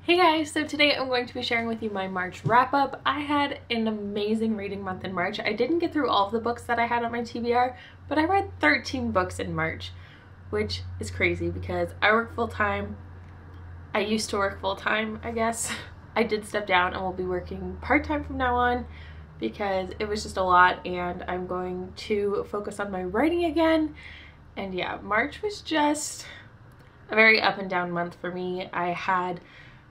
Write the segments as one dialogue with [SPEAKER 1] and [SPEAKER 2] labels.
[SPEAKER 1] Hey guys, so today I'm going to be sharing with you my March wrap up. I had an amazing reading month in March. I didn't get through all of the books that I had on my TBR, but I read 13 books in March, which is crazy because I work full-time. I used to work full-time, I guess. I did step down and will be working part-time from now on because it was just a lot and I'm going to focus on my writing again. And yeah, March was just a very up and down month for me. I had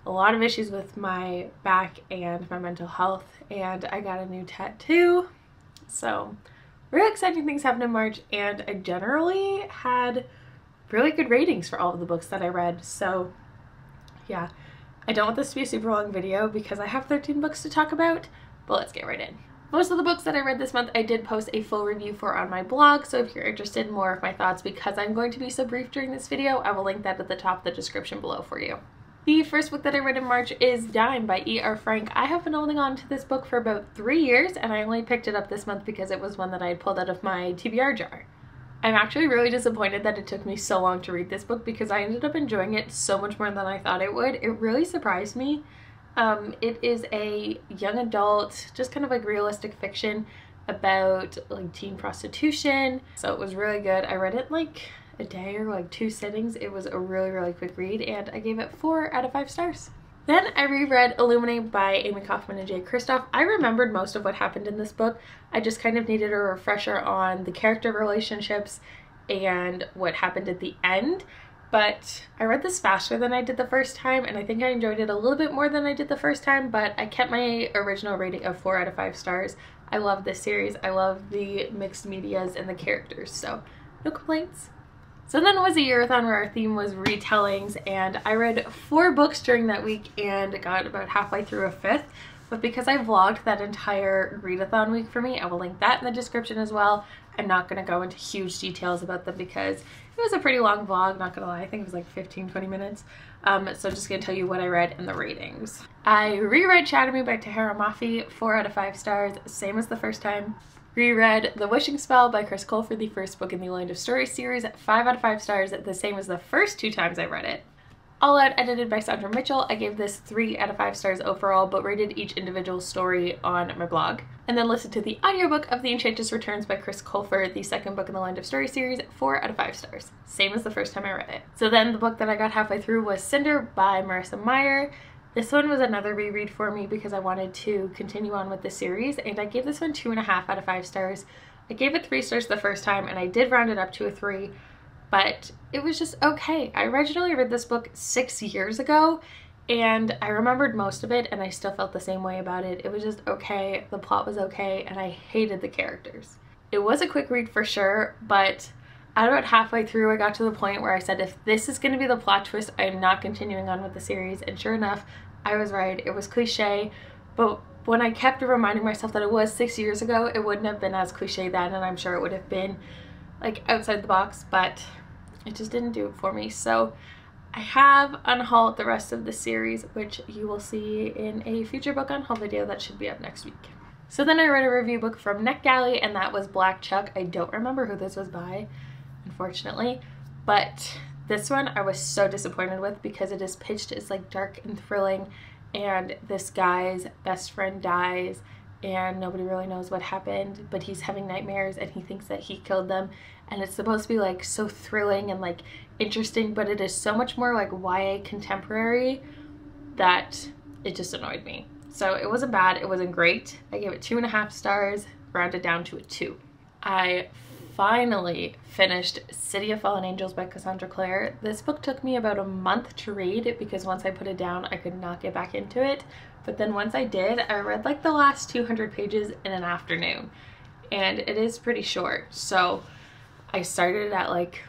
[SPEAKER 1] a lot of issues with my back and my mental health, and I got a new tattoo. So really exciting things happened in March, and I generally had really good ratings for all of the books that I read. So yeah, I don't want this to be a super long video because I have 13 books to talk about, but let's get right in. Most of the books that I read this month I did post a full review for on my blog, so if you're interested in more of my thoughts, because I'm going to be so brief during this video, I will link that at the top of the description below for you. The first book that I read in March is Dime by E.R. Frank. I have been holding on to this book for about 3 years, and I only picked it up this month because it was one that I had pulled out of my TBR jar. I'm actually really disappointed that it took me so long to read this book because I ended up enjoying it so much more than I thought it would. It really surprised me. It is a young adult, just kind of like realistic fiction about like teen prostitution. So it was really good. I read it like a day or like 2 sittings. It was a really quick read and I gave it 4 out of 5 stars. Then I reread Illuminate by Amy Kaufman and Jay Kristoff. I remembered most of what happened in this book. I just kind of needed a refresher on the character relationships and what happened at the end. But I read this faster than I did the first time, and I think I enjoyed it a little bit more than I did the first time, but I kept my original rating of 4 out of 5 stars. I love this series. I love the mixed medias and the characters, so no complaints. So then it was AYearAthon where our theme was retellings, and I read 4 books during that week and got about halfway through a 5th. But because I vlogged that entire Read-a-thon week for me, I will link that in the description as well. I'm not going to go into huge details about them because it was a pretty long vlog, not gonna lie. I think it was like 15-20 minutes. So I'm just gonna tell you what I read and the ratings. I reread Shatter Me by Tahereh Mafi, 4 out of 5 stars, same as the first time. Reread The Wishing Spell by Chris Colfer, the first book in the Land of Stories series, 5 out of 5 stars, the same as the first 2 times I read it. All Out, edited by Sandra Mitchell. I gave this 3 out of 5 stars overall, but rated each individual story on my blog. And then listened to the audiobook of The Enchantress Returns by Chris Colfer, the second book in the Land of Stories series, 4 out of 5 stars. Same as the first time I read it. So then the book that I got halfway through was Cinder by Marissa Meyer. This one was another reread for me because I wanted to continue on with the series, and I gave this one 2.5 out of 5 stars. I gave it 3 stars the first time, and I did round it up to a 3. But it was just okay. I originally read this book 6 years ago and I remembered most of it and I still felt the same way about it. It was just okay, the plot was okay, and I hated the characters. It was a quick read for sure, but at about halfway through I got to the point where I said, if this is going to be the plot twist, I am not continuing on with the series. And sure enough, I was right. It was cliche, but when I kept reminding myself that it was 6 years ago, it wouldn't have been as cliche then, and I'm sure it would have been like outside the box, but it just didn't do it for me. So I have unhauled the rest of the series, which you will see in a future book unhaul video that should be up next week. So then I read a review book from NetGalley, and that was Black Chuck. I don't remember who this was by, unfortunately, but this one I was so disappointed with because it is pitched as like dark and thrilling, and this guy's best friend dies and nobody really knows what happened, but he's having nightmares and he thinks that he killed them, and it's supposed to be like so thrilling and like interesting, but it is so much more like YA contemporary that it just annoyed me. So it wasn't bad, it wasn't great. I gave it 2.5 stars, rounded down to a 2. I finally finished City of Fallen Angels by Cassandra Clare. This book took me about a month to read because once I put it down I could not get back into it, but then once I did, I read like the last 200 pages in an afternoon, and it is pretty short. So I started at like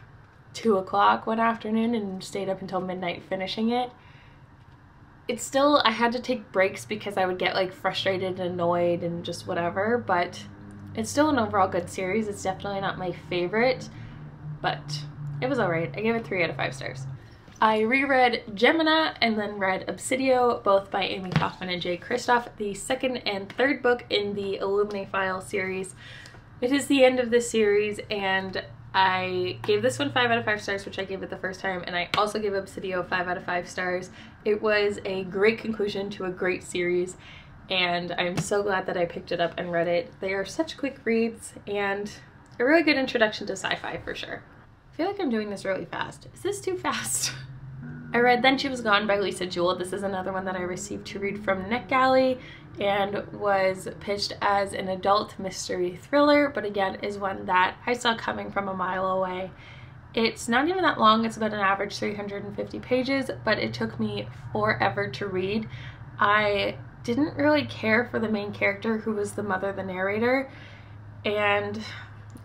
[SPEAKER 1] 2 o'clock one afternoon and stayed up until midnight finishing it. It's still, I had to take breaks because I would get like frustrated and annoyed and just whatever, but it's still an overall good series. It's definitely not my favorite, but it was alright. I gave it 3 out of 5 stars. I reread Gemina and then read Obsidio, both by Amy Kaufman and Jay Kristoff, the second and third book in the Illuminate File series. It is the end of this series, and I gave this one 5 out of 5 stars, which I gave it the first time, and I also gave Obsidio 5 out of 5 stars. It was a great conclusion to a great series, and I'm so glad that I picked it up and read it. They are such quick reads and a really good introduction to sci-fi for sure. I feel like I'm doing this really fast. Is this too fast? I read Then She Was Gone by Lisa Jewell. This is another one that I received to read from NetGalley and was pitched as an adult mystery thriller, but again is one that I saw coming from a mile away. It's not even that long, it's about an average 350 pages, but it took me forever to read. I didn't really care for the main character, who was the mother, the narrator, and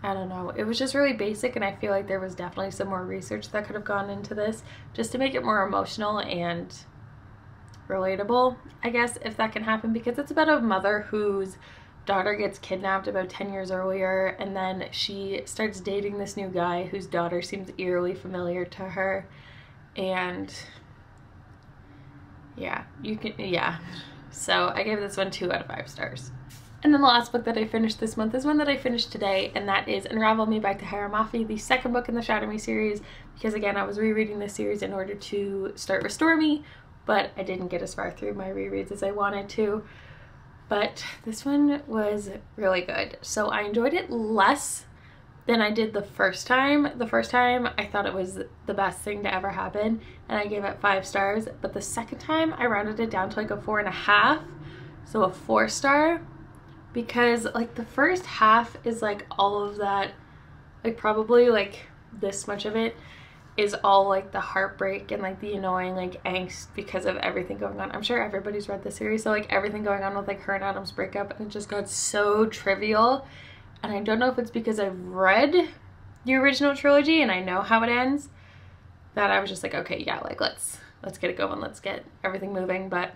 [SPEAKER 1] I don't know, it was just really basic, and I feel like there was definitely some more research that could have gone into this just to make it more emotional and relatable, I guess, if that can happen, because it's about a mother whose daughter gets kidnapped about 10 years earlier, and then she starts dating this new guy whose daughter seems eerily familiar to her, and so I gave this one 2 out of 5 stars. And then the last book that I finished this month is one that I finished today, and that is Unravel Me by Tahereh Mafi, the second book in the Shatter Me series, because again, I was rereading this series in order to start Restore Me, but I didn't get as far through my rereads as I wanted to. But this one was really good. So I enjoyed it less than I did the first time. The first time I thought it was the best thing to ever happen, and I gave it 5 stars. But the second time I rounded it down to like a 4.5, so a 4-star, because like the first half is like all of that, like probably like this much of it is all like the heartbreak and like the annoying like angst because of everything going on. I'm sure everybody's read the series, so like everything going on with like her and Adam's breakup, and it just got so trivial. And I don't know if it's because I've read the original trilogy and I know how it ends, that I was just like, okay, yeah, like let's get it going, let's get everything moving. But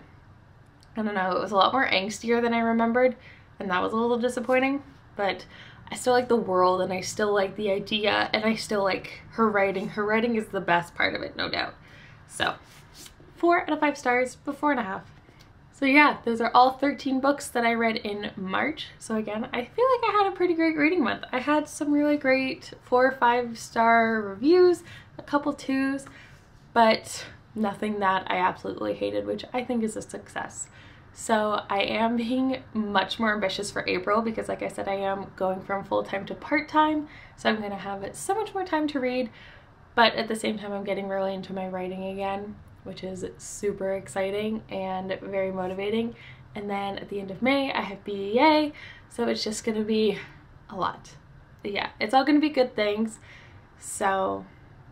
[SPEAKER 1] I don't know, it was a lot more angstier than I remembered, and that was a little disappointing. But I still like the world, and I still like the idea, and I still like her writing. Her writing is the best part of it, no doubt. So 4 out of 5 stars, but 4.5. So yeah, those are all 13 books that I read in March. So again, I feel like I had a pretty great reading month. I had some really great 4 or 5-star reviews, a couple 2s, but nothing that I absolutely hated, which I think is a success. So I am being much more ambitious for April, because like I said, I am going from full-time to part-time, so I'm going to have so much more time to read, but at the same time I'm getting really into my writing again, which is super exciting and very motivating. And then at the end of May I have BEA, so it's just going to be a lot. But yeah, it's all going to be good things. So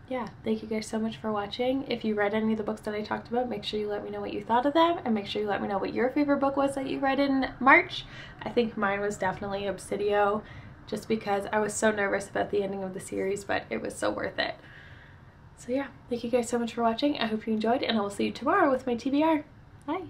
[SPEAKER 1] yeah, thank you guys so much for watching. If you read any of the books that I talked about, make sure you let me know what you thought of them, and make sure you let me know what your favorite book was that you read in March. I think mine was definitely Obsidio, just because I was so nervous about the ending of the series, but it was so worth it. So yeah, thank you guys so much for watching. I hope you enjoyed, and I will see you tomorrow with my TBR. Bye!